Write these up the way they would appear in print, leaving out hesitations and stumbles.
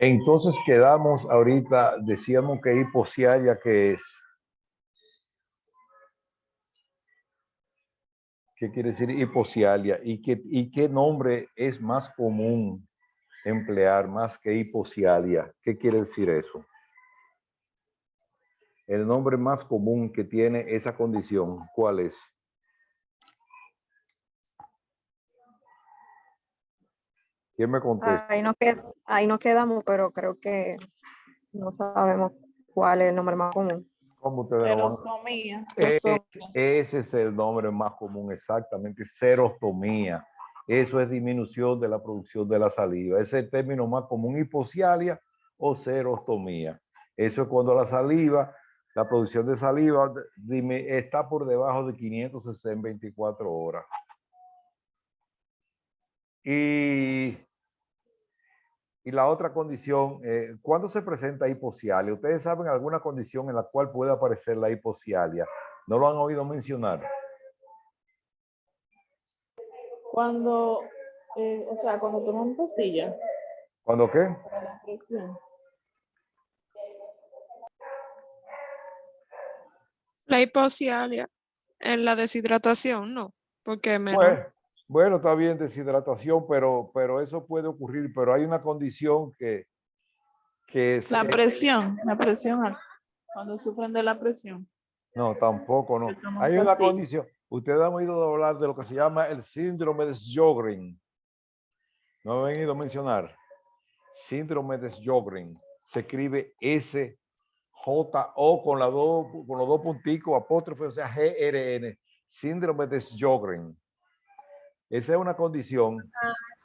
Entonces quedamos ahorita, decíamos que hiposialia, ¿qué es? ¿Qué quiere decir hiposialia? ¿Y qué nombre es más común emplear más que hiposialia? ¿Qué quiere decir eso? El nombre más común que tiene esa condición, ¿cuál es? ¿Quién me contesta? Ahí no quedamos, pero creo que no sabemos cuál es el nombre más común. ¿Cómo ustedes lo van? Serostomía. Ese es el nombre más común, exactamente, serostomía. Eso es disminución de la producción de la saliva. Ese es el término más común, hiposialia o serostomía. Eso es cuando la saliva, la producción de saliva está por debajo de 560 en 24 horas. Y la otra condición, ¿cuándo se presenta hiposialia? ¿Ustedes saben alguna condición en la cual puede aparecer la hiposialia? ¿No lo han oído mencionar? Cuando, o sea, cuando tomamos pastillas ¿Cuándo qué? para la presión. La hipoxialia en la deshidratación, no, porque es menor. Bueno, está bien deshidratación, pero eso puede ocurrir, pero hay una condición que es... La presión alta. Cuando sufren de la presión. No, tampoco, no. Que toman Hay una pastillas. condición. Ustedes han oído hablar de lo que se llama el síndrome de Sjögren. ¿No han oído mencionar? Síndrome de Sjögren. Se escribe S-J-O con los dos punticos, apóstrofe, o sea, G-R-N. Síndrome de Sjögren. Esa es una condición.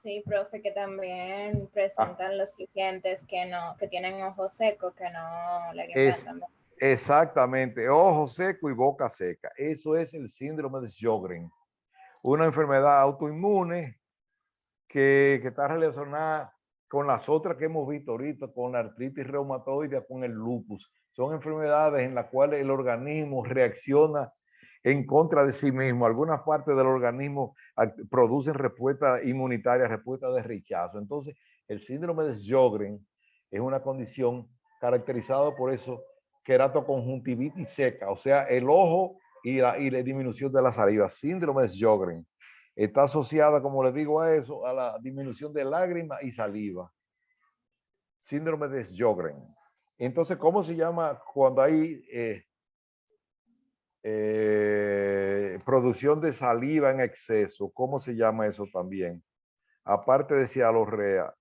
Sí, profe, que también presentan los pacientes que tienen ojos secos, que no le alimentan. Exactamente, ojo seco y boca seca. Eso es el síndrome de Sjögren. Una enfermedad autoinmune que está relacionada con las otras que hemos visto ahorita, con la artritis reumatoide, con el lupus. Son enfermedades en las cuales el organismo reacciona en contra de sí mismo. Algunas partes del organismo producen respuesta inmunitaria, respuesta de rechazo. Entonces, el síndrome de Sjögren es una condición caracterizada por eso, queratoconjuntivitis seca, o sea, el ojo y la disminución de la saliva. Síndrome de Sjögren está asociada, como les digo, a eso, a la disminución de lágrimas y saliva. Síndrome de Sjögren. Entonces, ¿cómo se llama cuando hay producción de saliva en exceso? ¿Cómo se llama eso también? Aparte de cialorrea.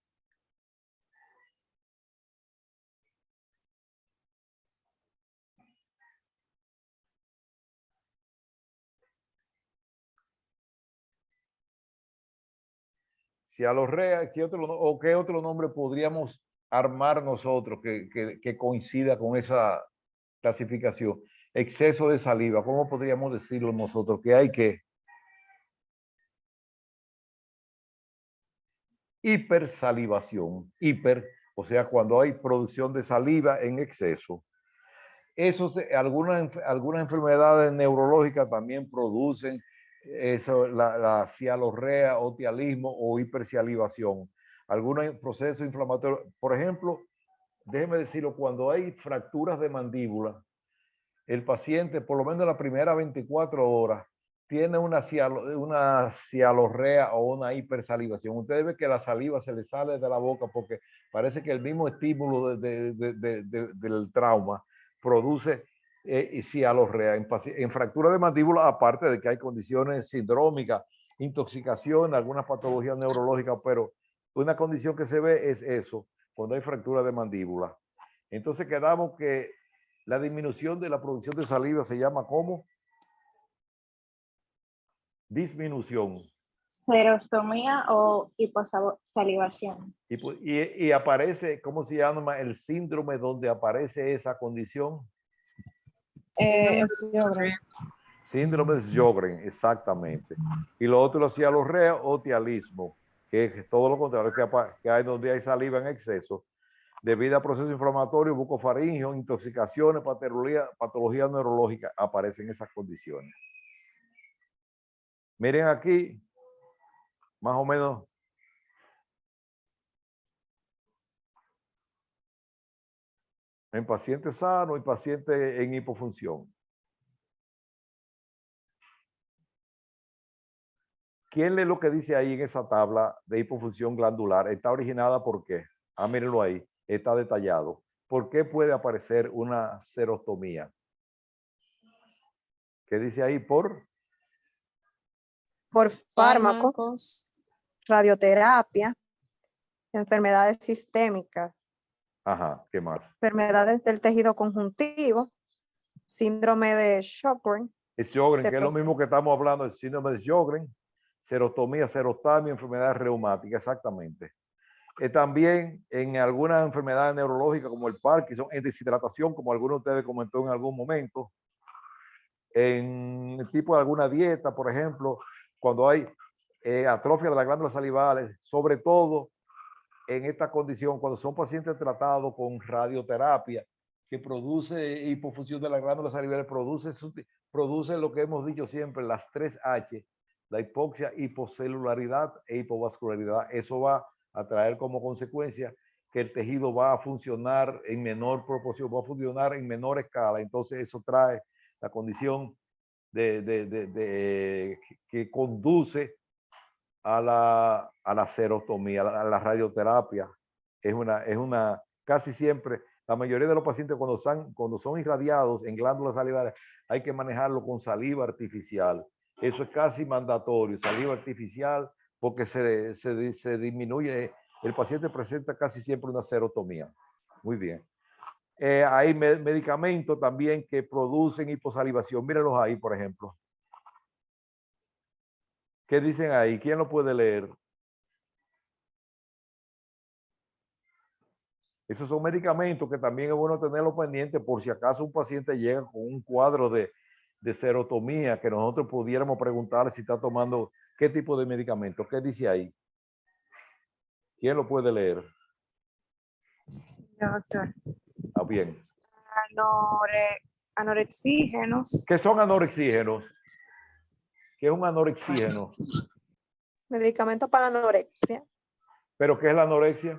Cialorrea, ¿qué otro nombre podríamos armar nosotros que coincida con esa clasificación? Exceso de saliva, ¿cómo podríamos decirlo nosotros? Que hay que hipersalivación, o sea, cuando hay producción de saliva en exceso. Algunas enfermedades neurológicas también producen eso, la cialorrea o tialismo o hipersalivación. Algunos procesos inflamatorios, por ejemplo, déjeme decirlo, cuando hay fracturas de mandíbula, el paciente, por lo menos las primeras 24 horas, tiene una cialorrea o una hipersalivación. Ustedes ven que la saliva se le sale de la boca porque parece que el mismo estímulo del trauma produce cialorrea. En fractura de mandíbula, aparte de que hay condiciones sindrómicas, intoxicación, algunas patologías neurológicas, pero una condición que se ve es eso, cuando hay fractura de mandíbula. Entonces quedamos que la disminución de la producción de saliva se llama ¿cómo? Disminución. Serostomía o hiposalivación. Y aparece, ¿cómo se llama el síndrome donde aparece esa condición? Síndrome de Sjögren, exactamente. Y lo otro lo hacía cialorrea o tialismo, que es todo lo contrario, que hay donde hay saliva en exceso, debido a procesos inflamatorios, bucofaringio, intoxicaciones, patologías neurológicas, aparecen esas condiciones. Miren aquí, más o menos. En pacientes sanos y pacientes en hipofunción. ¿Quién lee lo que dice ahí en esa tabla de hipofunción glandular? ¿Está originada por qué? Ah, mírenlo ahí, está detallado. ¿Por qué puede aparecer una serostomía? ¿Qué dice ahí? Por fármacos, Fármacos. radioterapia, enfermedades sistémicas, Ajá, ¿qué más? enfermedades del tejido conjuntivo, síndrome de Sjögren, Es Sjögren, que es lo Seros- mismo que estamos hablando del síndrome de Sjögren, serostomía, serostamia, enfermedades reumáticas, exactamente. También en algunas enfermedades neurológicas como el Parkinson, en deshidratación, como alguno de ustedes comentó en algún momento, en el tipo de alguna dieta, por ejemplo, cuando hay atrofia de las glándulas salivales, sobre todo en esta condición, cuando son pacientes tratados con radioterapia, que produce hipofunción de las glándulas salivales, produce lo que hemos dicho siempre, las 3H, la hipoxia, hipocelularidad e hipovascularidad. Eso va a traer como consecuencia que el tejido va a funcionar en menor proporción, va a funcionar en menor escala. Entonces eso trae la condición que conduce a la serostomía, a la radioterapia. Casi siempre, la mayoría de los pacientes cuando son irradiados en glándulas salivales, hay que manejarlo con saliva artificial. Eso es casi mandatorio, saliva artificial, porque se disminuye, el paciente presenta casi siempre una serostomía. Muy bien. Hay medicamentos también que producen hiposalivación. Mírenlos ahí, por ejemplo. ¿Qué dicen ahí? ¿Quién lo puede leer? Esos son medicamentos que también es bueno tenerlos pendientes por si acaso un paciente llega con un cuadro de serotomía, que nosotros pudiéramos preguntarle si está tomando qué tipo de medicamento. ¿Qué dice ahí? ¿Quién lo puede leer? Doctor. Ah, bien. Anorexígenos. ¿Qué son anorexígenos? ¿Qué es un anorexígeno? medicamentos para anorexia, ¿Pero qué es la anorexia?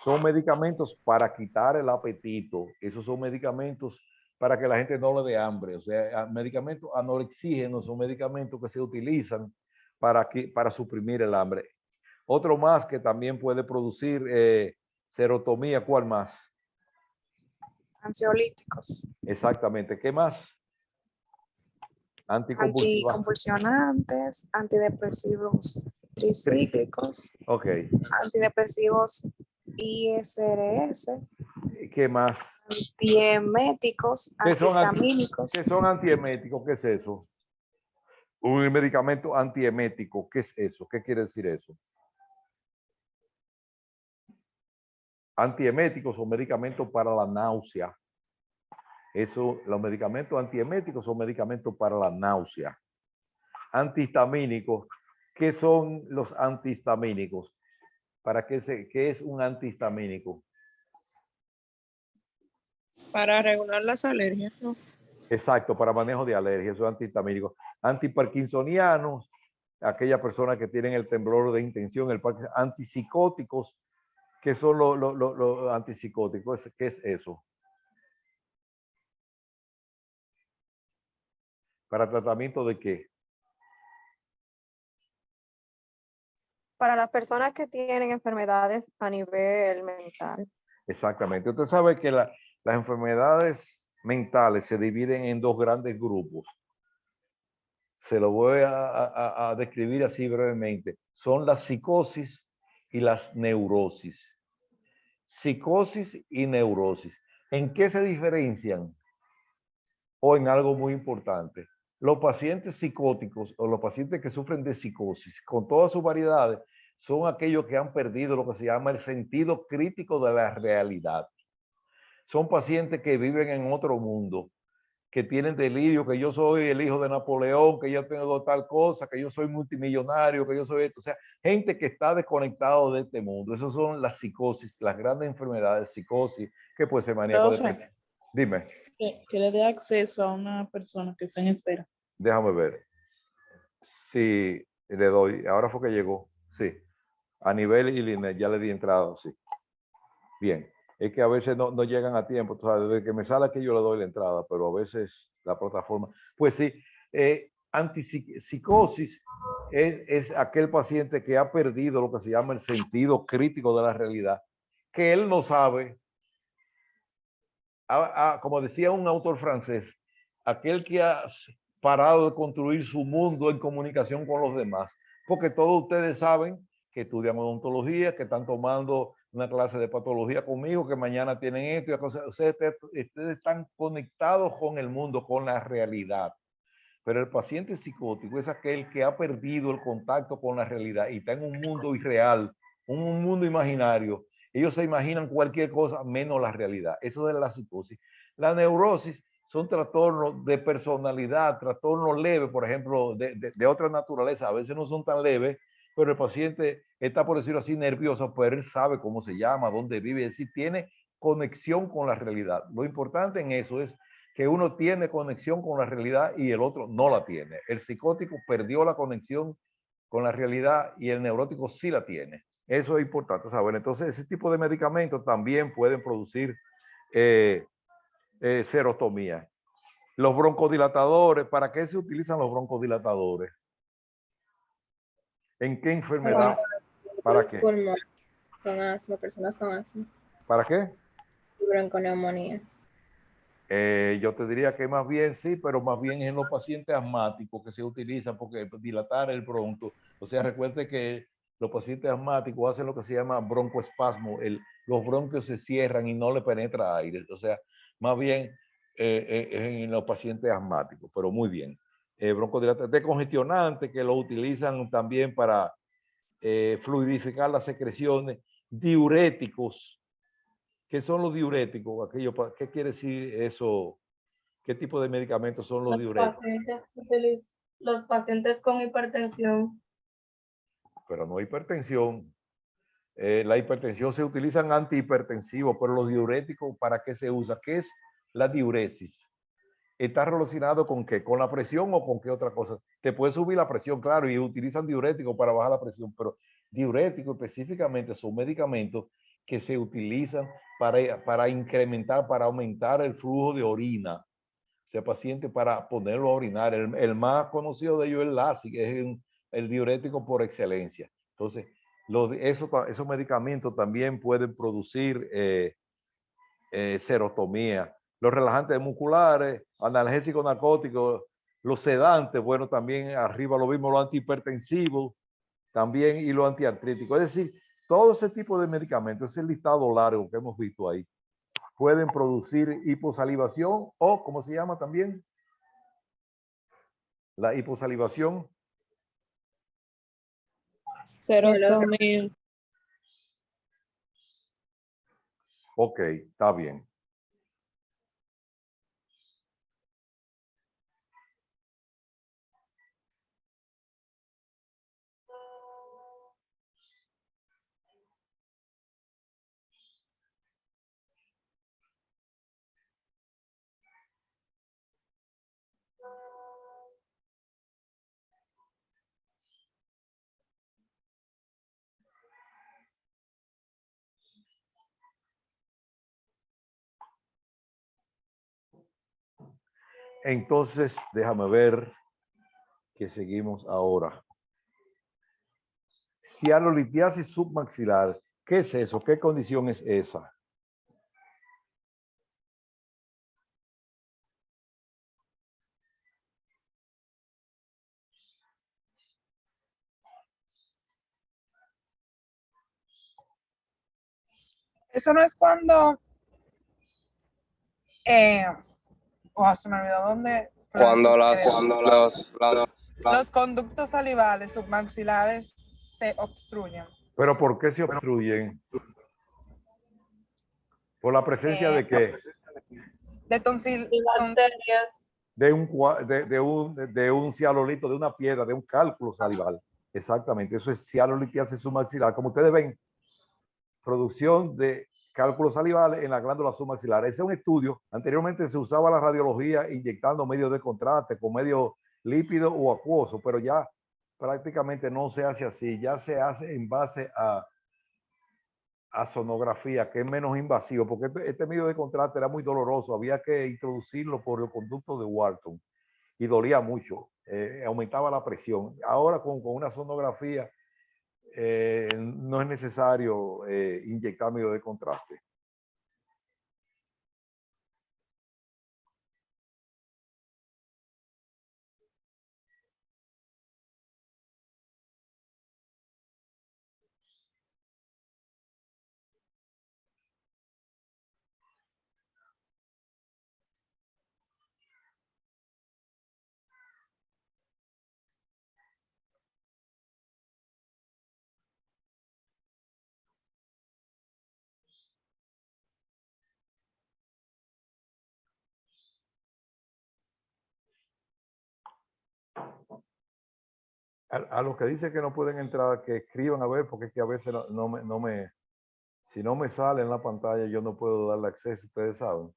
Son medicamentos para quitar el apetito. Esos son medicamentos para que la gente no le dé hambre. O sea, medicamentos anorexígenos son medicamentos que se utilizan para suprimir el hambre. Otro más que también puede producir serotomía. ¿Cuál más? Ansiolíticos. Exactamente. ¿Qué más? Anticonvulsivos. Anticonvulsionantes, antidepresivos tricíclicos, Ok. antidepresivos ISRS, ¿Qué más? antieméticos, ¿Qué antihistamínicos, son antieméticos? ¿Qué es eso? Un medicamento antiemético. ¿Qué es eso? ¿Qué quiere decir eso? Antieméticos son medicamentos para la náusea. Los medicamentos antieméticos son medicamentos para la náusea. Antihistamínicos. ¿Qué son los antihistamínicos? ¿Qué es un antihistamínico? Para regular las alergias, ¿no? Exacto, para manejo de alergias, eso es antihistamínico. Antiparkinsonianos, aquellas personas que tienen el temblor de intención, antipsicóticos. ¿Qué son los antipsicóticos? ¿Qué es eso? ¿Para tratamiento de qué? para las personas que tienen enfermedades a nivel mental. Exactamente. Usted sabe que las enfermedades mentales se dividen en dos grandes grupos. Se lo voy a describir así brevemente. Son la psicosis y las neurosis. Psicosis y neurosis. ¿En qué se diferencian? O en algo muy importante. Los pacientes psicóticos o los pacientes que sufren de psicosis, con todas sus variedades, son aquellos que han perdido lo que se llama el sentido crítico de la realidad. Son pacientes que viven en otro mundo, que tienen delirio, que yo soy el hijo de Napoleón, que yo tengo tal cosa, que yo soy multimillonario, que yo soy esto. O sea, gente que está desconectado de este mundo. Esas son las psicosis, las grandes enfermedades, psicosis, que puede ser maníaco depresivo. Dime. Que le dé acceso a una persona que está en espera. Déjame ver. Sí, le doy. Ahora fue que llegó. Sí. A nivel Ilinet, ya le di entrada. Sí. Bien. Es que a veces no llegan a tiempo. Tú sabes, desde que me sale aquí yo le doy la entrada, pero a veces la plataforma... Pues sí, antipsicosis es aquel paciente que ha perdido lo que se llama el sentido crítico de la realidad, que él no sabe, como decía un autor francés, aquel que ha parado de construir su mundo en comunicación con los demás, porque todos ustedes saben que estudian odontología, que están tomando una clase de patología conmigo, que mañana tienen esto y cosas. Ustedes están conectados con el mundo, con la realidad. Pero el paciente psicótico es aquel que ha perdido el contacto con la realidad y está en un mundo irreal, un mundo imaginario. Ellos se imaginan cualquier cosa menos la realidad. Eso es la psicosis. La neurosis son trastornos de personalidad, trastornos leves, por ejemplo, de otra naturaleza. A veces no son tan leves, pero el paciente está, por decirlo así, nervioso, pero él sabe cómo se llama, dónde vive, es decir, tiene conexión con la realidad. Lo importante en eso es que uno tiene conexión con la realidad y el otro no la tiene. El psicótico perdió la conexión con la realidad y el neurótico sí la tiene. Eso es importante saber. Entonces, ese tipo de medicamentos también pueden producir serotomía. Los broncodilatadores, ¿para qué se utilizan los broncodilatadores? ¿En qué enfermedad? ¿Para qué? Pulmón, con asma, personas con asma. ¿Para qué? Bronconeumonías. Yo te diría que más bien sí, pero más bien en los pacientes asmáticos que se utilizan porque dilatar el bronco. O sea, recuerde que los pacientes asmáticos hacen lo que se llama broncoespasmo. Los bronquios se cierran y no le penetra aire. O sea, más bien en los pacientes asmáticos, pero muy bien. Broncodilatador, descongestionante que lo utilizan también para fluidificar las secreciones, diuréticos. ¿Qué son los diuréticos? ¿Qué quiere decir eso? ¿Qué tipo de medicamentos son los diuréticos? Los pacientes con hipertensión. Pero no hipertensión. La hipertensión se utilizan antihipertensivos, pero los diuréticos, ¿para qué se usa? ¿Qué es la diuresis? ¿Está relacionado con qué? ¿Con la presión o con qué otra cosa? Te puede subir la presión, claro, y utilizan diuréticos para bajar la presión, pero diuréticos específicamente son medicamentos que se utilizan para incrementar, para aumentar el flujo de orina. O sea, paciente para ponerlo a orinar. El más conocido de ellos es el Lasix, que es el diurético por excelencia. Entonces, esos medicamentos también pueden producir serotomía. Los relajantes musculares, analgésicos narcóticos, los sedantes, bueno, también arriba lo mismo, los antihipertensivos también y los antiartríticos. Es decir, todo ese tipo de medicamentos, ese listado largo que hemos visto ahí, pueden producir hiposalivación o, ¿cómo se llama también? La hiposalivación. Serostomía. Ok, está bien. Entonces, déjame ver que seguimos ahora. Cianolitiasis submaxilar. ¿Qué es eso? ¿Qué condición es esa? Eso no es cuando, se me olvidó dónde. Los conductos salivales submaxilares se obstruyen. ¿Pero por qué se obstruyen? ¿Por la presencia de qué? De tonsil. Y bacterias. De un cianolito, de una piedra, de un cálculo salival. Exactamente, eso es cianolitiasis submaxilar. Como ustedes ven, producción de cálculos salivales en la glándula submaxilar. Ese es un estudio. Anteriormente se usaba la radiología inyectando medios de contraste con medios lípidos o acuosos, pero ya prácticamente no se hace así. Ya se hace en base a sonografía, que es menos invasivo, porque este medio de contraste era muy doloroso, había que introducirlo por el conducto de Wharton y dolía mucho, aumentaba la presión. Ahora con una sonografía no es necesario inyectar medio de contraste. A los que dicen que no pueden entrar, que escriban a ver, porque es que a veces si no me sale en la pantalla, yo no puedo darle acceso, ustedes saben.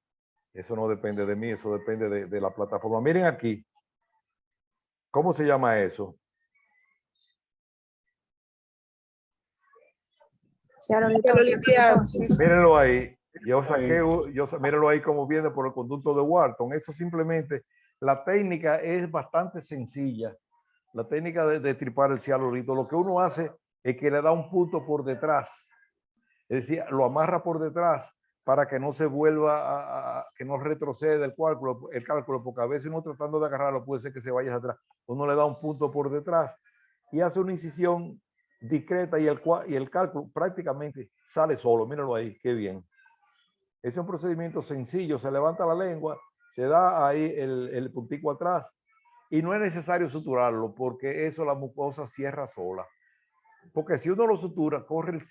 Eso no depende de mí, eso depende de la plataforma. Miren aquí, ¿cómo se llama eso? Cialolitosis. Mírenlo ahí. Mírenlo ahí como viene por el conducto de Wharton. Eso simplemente, la técnica es bastante sencilla. La técnica de tripar el cialolito, lo que uno hace es que le da un punto por detrás. Es decir, lo amarra por detrás para que no se vuelva que no retroceda el cálculo, porque a veces uno tratando de agarrarlo puede ser que se vaya hacia atrás. Uno le da un punto por detrás y hace una incisión discreta y el cálculo prácticamente sale solo. Mírenlo ahí, qué bien. Es un procedimiento sencillo, se levanta la lengua, se da ahí el puntico atrás y no es necesario suturarlo porque eso la mucosa cierra sola. Porque si uno lo sutura, corre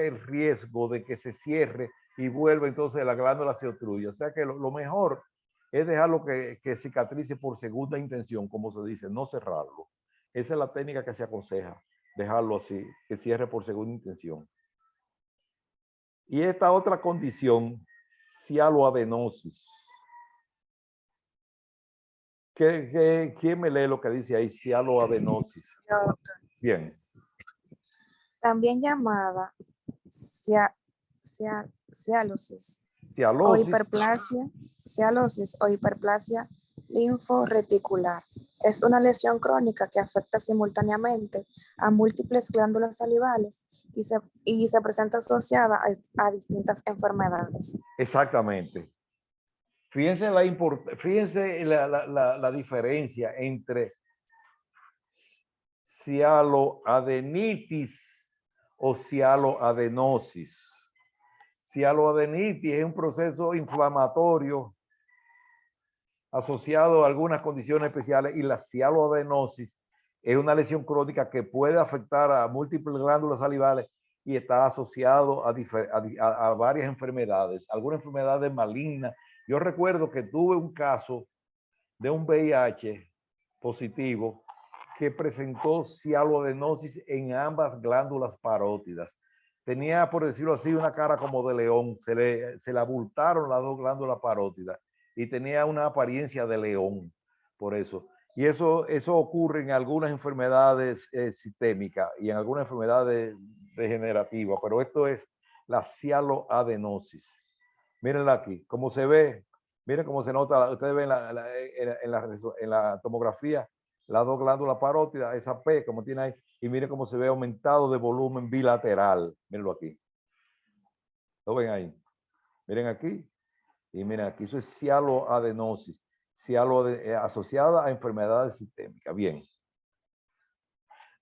el riesgo de que se cierre y vuelva, entonces la glándula se obstruye. O sea que lo mejor es dejarlo que cicatrice por segunda intención, como se dice, no cerrarlo. Esa es la técnica que se aconseja, dejarlo así, que cierre por segunda intención. Y esta otra condición, cialoadenosis. ¿Quién me lee lo que dice ahí? Cialoadenosis. Bien. También llamada cialosis o hiperplasia linforeticular. Es una lesión crónica que afecta simultáneamente a múltiples glándulas salivales y se presenta asociada a distintas enfermedades. Exactamente. Fíjense la diferencia entre cialoadenitis o cialoadenosis. Cialoadenitis es un proceso inflamatorio asociado a algunas condiciones especiales y la cialoadenosis es una lesión crónica que puede afectar a múltiples glándulas salivales y está asociado a varias enfermedades, algunas enfermedades malignas. Yo recuerdo que tuve un caso de un VIH positivo que presentó cialoadenosis en ambas glándulas parótidas. Tenía, por decirlo así, una cara como de león. Se le abultaron las dos glándulas parótidas y tenía una apariencia de león, por eso. Y eso ocurre en algunas enfermedades sistémicas y en algunas enfermedades degenerativas, pero esto es la cialoadenosis. Mírenla aquí, como se ve, miren cómo se nota, ustedes ven en la tomografía, las dos glándulas parótidas, esa P como tiene ahí, y miren cómo se ve aumentado de volumen bilateral. Mírenlo aquí. ¿Lo ven ahí? Miren aquí. Y miren aquí, eso es cialoadenosis, asociada a enfermedades sistémicas. Bien.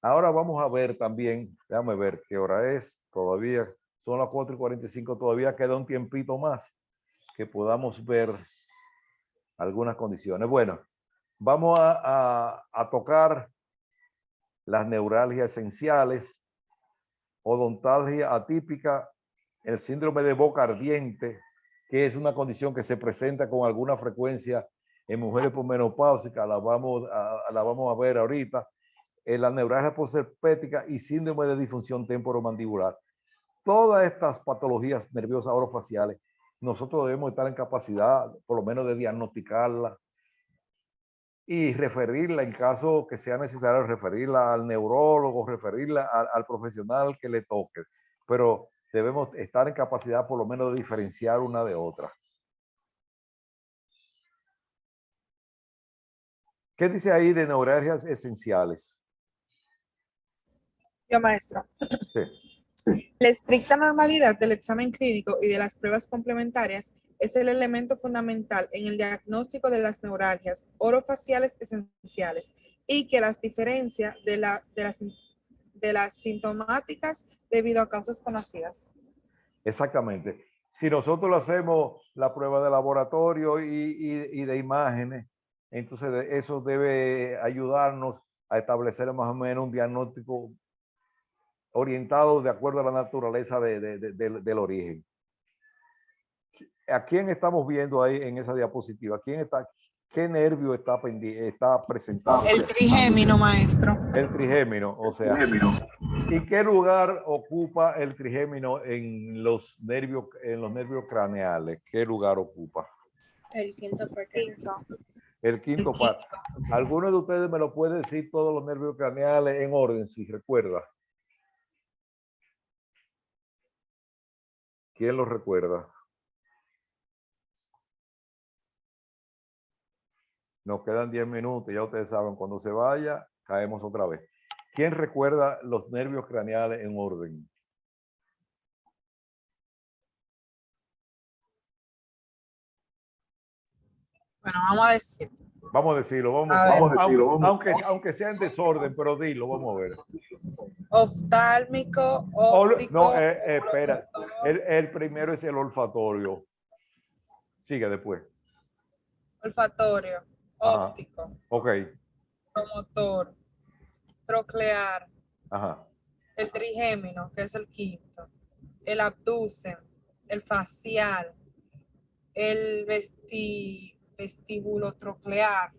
Ahora vamos a ver también, déjame ver qué hora es, todavía son las 4:45, todavía queda un tiempito más que podamos ver algunas condiciones. Bueno, vamos a tocar las neuralgias esenciales, odontalgia atípica, el síndrome de boca ardiente, que es una condición que se presenta con alguna frecuencia en mujeres posmenopáusicas, la vamos a ver ahorita, la neuralgia posherpética y síndrome de disfunción temporomandibular. Todas estas patologías nerviosas orofaciales, nosotros debemos estar en capacidad, por lo menos, de diagnosticarla y referirla en caso que sea necesario, referirla al neurólogo, referirla al profesional que le toque. Pero debemos estar en capacidad por lo menos de diferenciar una de otra. ¿Qué dice ahí de neuralgias esenciales? Yo, maestro. Sí. La estricta normalidad del examen clínico y de las pruebas complementarias es el elemento fundamental en el diagnóstico de las neuralgias orofaciales esenciales y que las diferencia de las sintomáticas debido a causas conocidas. Exactamente. Si nosotros le hacemos la prueba de laboratorio y de imágenes, entonces eso debe ayudarnos a establecer más o menos un diagnóstico orientado de acuerdo a la naturaleza del origen. ¿A quién estamos viendo ahí en esa diapositiva? ¿Quién está? ¿Qué nervio está presentado? El trigémino, maestro. El trigémino, o sea. ¿Y qué lugar ocupa el trigémino en los nervios craneales? ¿Qué lugar ocupa? El quinto parte. El quinto par. ¿Alguno de ustedes me lo puede decir todos los nervios craneales en orden, si recuerda? ¿Quién lo recuerda? Nos quedan 10 minutos, ya ustedes saben, cuando se vaya, caemos otra vez. ¿Quién recuerda los nervios craneales en orden? Bueno, vamos a decir. Vamos a decirlo, aunque sea en desorden, pero dilo, vamos a ver. Oftálmico, óptico. No, espera. El primero es el olfatorio. Sigue después. Olfatorio, Ajá. óptico, Ok. promotor, troclear, Ajá. el trigémino, que es el quinto, el abducen, el facial, el vestibulotroclear,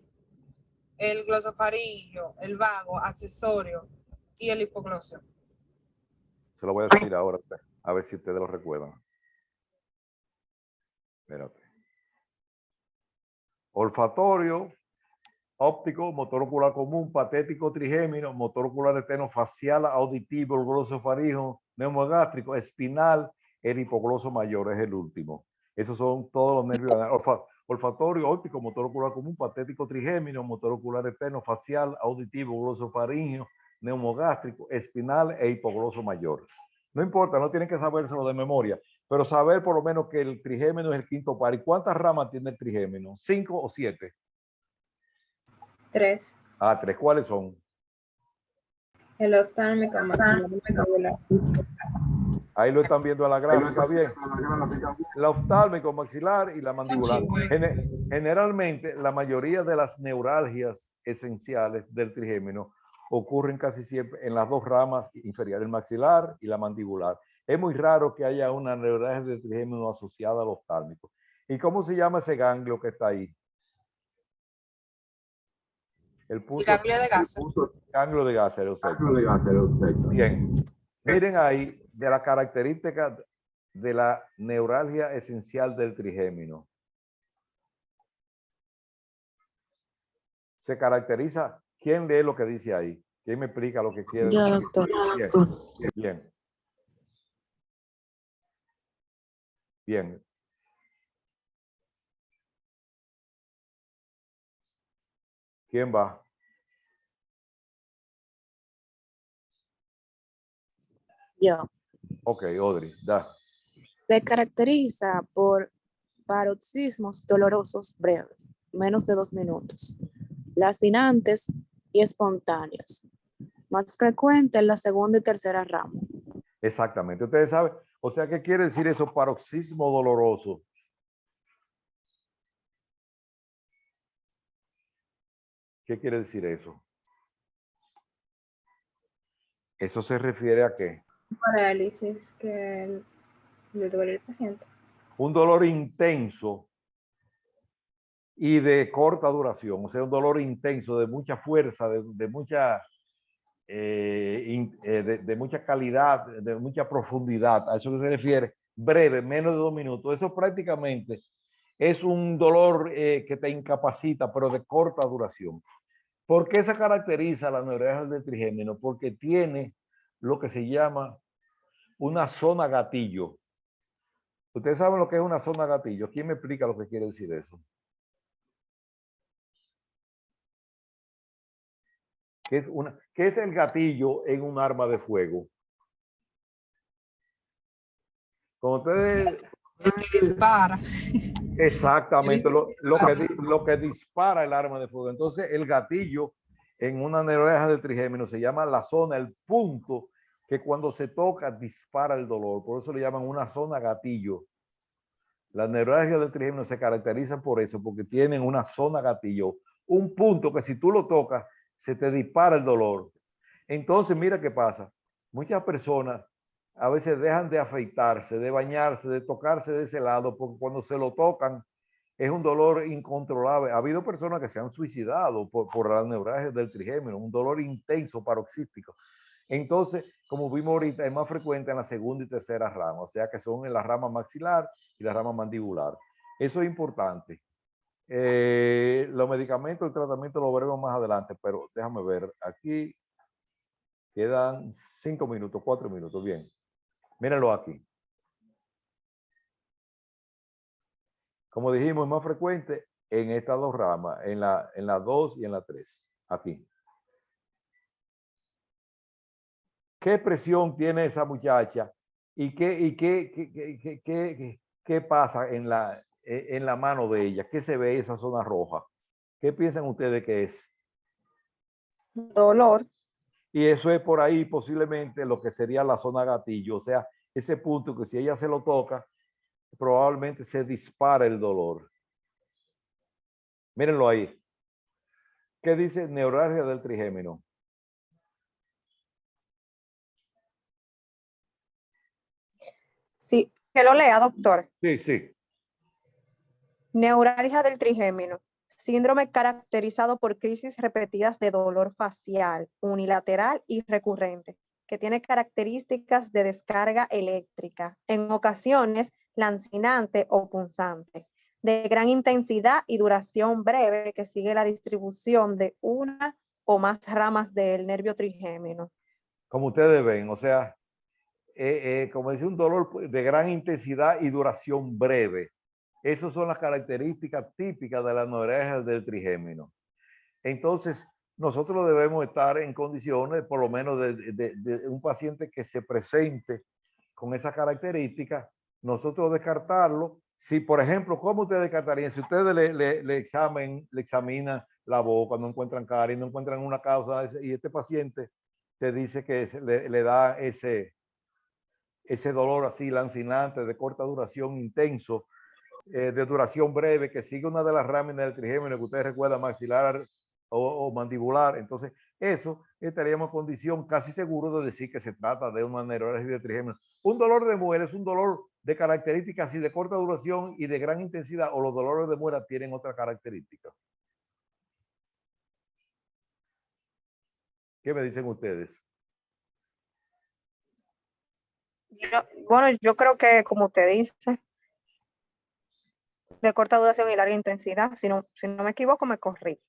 el glosofaringio, el vago, accesorio y el hipoglosio. Se lo voy a decir ahora, a ver si ustedes lo recuerdan. Espérate. Olfatorio, óptico, motor ocular común, patético, trigémino, motor ocular externo, facial, auditivo, el glosofaringio, neumogástrico, espinal, el hipogloso mayor es el último. Esos son todos los nervios. Olfatorio, óptico, motor ocular común, patético, trigémino, motor ocular externo, facial, auditivo, glosofaringio, neumogástrico, espinal e hipogloso mayor. No importa, no tienen que sabérselo de memoria, pero saber por lo menos que el trigémino es el quinto par. ¿Y cuántas ramas tiene el trigémino? ¿5 o 7? 3. 3. ¿Cuáles son? El oftálmico, maxilar. Ahí lo están viendo en la gráfica, bien. La oftálmico, maxilar y la mandibular. Generalmente, la mayoría de las neuralgias esenciales del trigémino ocurren casi siempre en las dos ramas inferiores, el maxilar y la mandibular. Es muy raro que haya una neuralgia del trigémino asociada al oftálmico. ¿Y cómo se llama ese ganglio que está ahí? El ganglio de Gasser. Ganglio de Gasser, bien. Miren ahí de la característica de la neuralgia esencial del trigémino. Se caracteriza. ¿Quién lee lo que dice ahí? ¿Quién me explica lo que quiere decir? doctor. Bien. Bien. ¿Quién va? Yo. Ok, Audrey, da. Se caracteriza por paroxismos dolorosos breves, menos de 2 minutos, lacinantes y espontáneos. Más frecuente en la segunda y tercera rama. Exactamente. Ustedes saben, o sea, ¿qué quiere decir eso? Paroxismo doloroso. ¿Qué quiere decir eso? ¿Eso se refiere a qué? Parálisis que le duele al paciente. Un dolor intenso y de corta duración, o sea, un dolor intenso, de mucha fuerza, de mucha de mucha calidad, de mucha profundidad. A eso que se refiere, breve, menos de 2 minutos. Eso prácticamente es un dolor que te incapacita, pero de corta duración. ¿Por qué se caracteriza la neuralgia del trigémino? Porque tiene lo que se llama una zona gatillo. ¿Ustedes saben lo que es una zona gatillo? ¿Quién me explica lo que quiere decir eso? ¿Qué es el gatillo en un arma de fuego? Cuando ustedes... El que dispara. Exactamente, lo que dispara el arma de fuego. Entonces, el gatillo en una neuralgia del trigémino se llama la zona, el punto que cuando se toca dispara el dolor. Por eso le llaman una zona gatillo. Las neuralgias del trigémino se caracterizan por eso, porque tienen una zona gatillo, un punto que si tú lo tocas, se te dispara el dolor. Entonces, mira qué pasa. Muchas personas a veces dejan de afeitarse, de bañarse, de tocarse de ese lado, porque cuando se lo tocan es un dolor incontrolable. Ha habido personas que se han suicidado por las neuralgias del trigémino, un dolor intenso, paroxístico. Entonces, como vimos ahorita, es más frecuente en la segunda y tercera rama, o sea que son en la rama maxilar y la rama mandibular. Eso es importante. Los medicamentos, el tratamiento lo veremos más adelante, pero déjame ver, aquí quedan 5 minutos, 4 minutos, bien. Mírenlo aquí. Como dijimos, es más frecuente en estas dos ramas, en la 2 y en la 3. Aquí. ¿Qué presión tiene esa muchacha? ¿Y qué pasa en la mano de ella? ¿Qué se ve esa zona roja? ¿Qué piensan ustedes que es? Dolor. Y eso es por ahí posiblemente lo que sería la zona gatillo. O sea, ese punto que si ella se lo toca, probablemente se dispara el dolor. Mírenlo ahí. ¿Qué dice neuralgia del trigémino? Sí, que lo lea, doctor. Sí, sí. Neuralgia del trigémino. Síndrome caracterizado por crisis repetidas de dolor facial, unilateral y recurrente, que tiene características de descarga eléctrica, en ocasiones lancinante o punzante, de gran intensidad y duración breve, que sigue la distribución de una o más ramas del nervio trigémino. Como ustedes ven, o sea, como dice, un dolor de gran intensidad y duración breve. Esas son las características típicas de las neuralgias del trigémino. Entonces, nosotros debemos estar en condiciones, por lo menos de un paciente que se presente con esa característica, nosotros descartarlo. Si, por ejemplo, ¿cómo ustedes descartarían? Si ustedes le examinan la boca, no encuentran caries, no encuentran una causa, y este paciente te dice que le da ese dolor así lancinante, de corta duración, intenso, de duración breve, que sigue una de las láminas del trigémino que ustedes recuerdan, maxilar o mandibular. Entonces, eso estaríamos en condición casi seguro de decir que se trata de una neuralgia del trigémino. Un dolor de muela es un dolor de características así de corta duración y de gran intensidad, o los dolores de muela tienen otra característica. ¿Qué me dicen ustedes? Yo creo que, como usted dice, de corta duración y larga intensidad. Si no me equivoco, me corrí.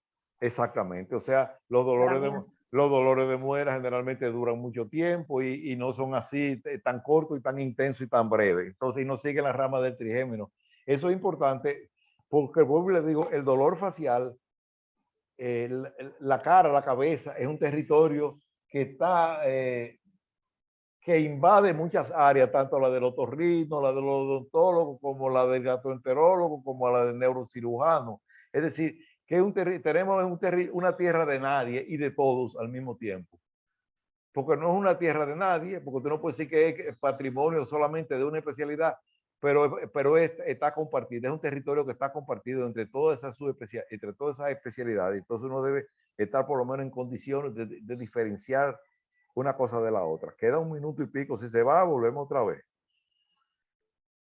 Exactamente, o sea, los dolores de muela generalmente duran mucho tiempo y no son así tan cortos y tan intensos y tan breves. Entonces, y no siguen la rama del trigémino. Eso es importante porque, vuelvo y le digo, el dolor facial, la cara, la cabeza, es un territorio que está, que invade muchas áreas, tanto la del otorrino, la del odontólogo, como la del gastroenterólogo, como la del neurocirujano. Es decir, que tenemos una tierra de nadie y de todos al mismo tiempo. Porque no es una tierra de nadie, porque tú no puedes decir que es patrimonio solamente de una especialidad, pero está compartido, es un territorio que está compartido entre todas esas especialidades. Entonces uno debe estar por lo menos en condiciones de diferenciar una cosa de la otra. Queda 1 minuto y pico, si se va, volvemos otra vez.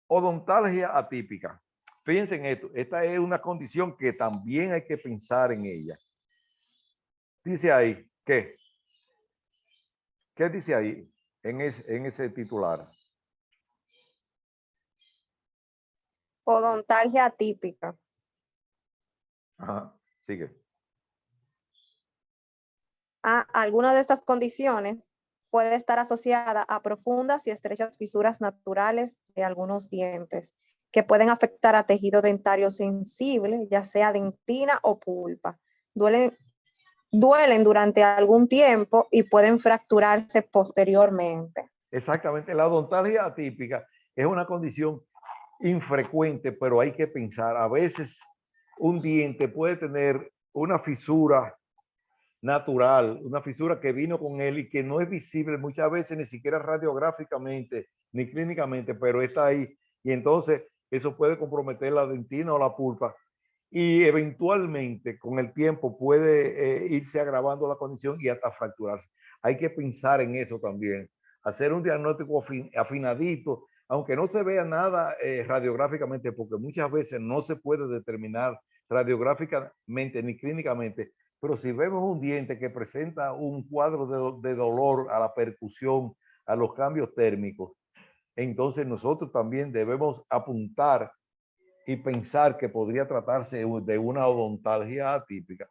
Odontalgia atípica. Fíjense en esto, esta es una condición que también hay que pensar en ella. Dice ahí, ¿qué? ¿Qué dice ahí en ese titular? Odontalgia atípica. Ajá, sigue. Algunas de estas condiciones puede estar asociada a profundas y estrechas fisuras naturales de algunos dientes, que pueden afectar a tejido dentario sensible, ya sea dentina o pulpa. Duelen durante algún tiempo y pueden fracturarse posteriormente. Exactamente, la odontalgia atípica es una condición infrecuente, pero hay que pensar, a veces un diente puede tener una fisura natural, una fisura que vino con él y que no es visible muchas veces ni siquiera radiográficamente ni clínicamente, pero está ahí, y entonces eso puede comprometer la dentina o la pulpa, y eventualmente con el tiempo puede irse agravando la condición y hasta fracturarse. Hay que pensar en eso también, hacer un diagnóstico afinadito, aunque no se vea nada radiográficamente, porque muchas veces no se puede determinar radiográficamente ni clínicamente, pero si vemos un diente que presenta un cuadro de dolor a la percusión, a los cambios térmicos, entonces nosotros también debemos apuntar y pensar que podría tratarse de una odontalgia atípica.